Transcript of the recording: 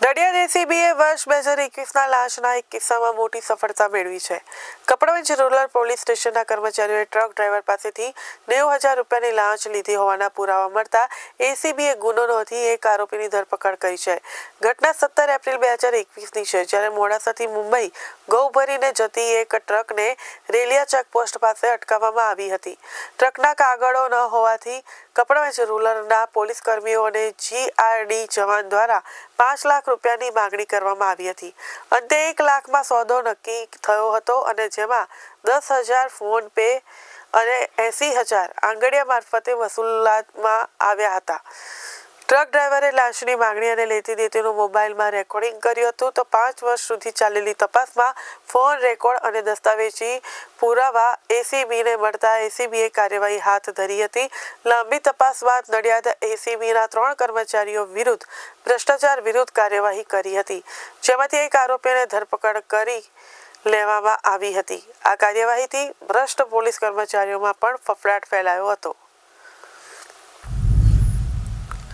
નડિયાદ એસીબીએ વર્ષ 2021ના લાંચના એક કિસ્સામાં મોટી સફળતા મેળવી છે. કપડવંજ રૂરલ પોલીસ સ્ટેશનના કર્મચારીઓએ ટ્રક ડ્રાઈવર પાસેથી 90,000 રૂપિયાની લાંચ લીધી હોવાના પુરાવા મળતા એસીબીએ ગુનો નોંધી એક આરોપીની ધરપકડ કરી છે. ઘટના 17 એપ્રિલ 2021ની છે, જ્યારે મોડાસાથી મુંબઈ ઘઉં ભરીને જતી એક ટ્રકને રેલિયા ચેકપોસ્ટ પાસે અટકાવવામાં આવી હતી. ટ્રકના કાગળો ન હોવાથી કપડવંજ રૂરલના પોલીસ કર્મીઓ અને જીઆરડી જવાન દ્વારા 5 લાખ રૂપિયાની માંગણી કરવામાં આવી હતી. અંતે 1 લાખમાં સોદો નક્કી થયો હતો અને જેમાં 10,000 ફોન પે અને 80,000 આંગડિયા મારફતે વસૂલવામાં આવ્યા હતા. ટ્રક ડ્રાઈવરે લાંચની માંગણી અને લેતી દેતીનું મોબાઈલમાં રેકોર્ડિંગ કર્યું હતું. તો 5 વર્ષ સુધી ચાલેલી તપાસમાં ફોન રેકોર્ડ અને દસ્તાવેજી પુરાવા એસીબીને મળતા એસીબીએ કાર્યવાહી હાથ ધરી હતી. લાંબી તપાસ બાદ નડિયાદ એસીબીના 3 કર્મચારીઓ વિરુદ્ધ ભ્રષ્ટાચાર વિરુદ્ધ કાર્યવાહી કરી હતી, જેમાંથી એક આરોપીને ધરપકડ કરી લેવામાં આવી હતી. આ કાર્યવાહીથી ભ્રષ્ટ પોલીસ કર્મચારીઓમાં પણ ફફડાટ ફેલાયો હતો.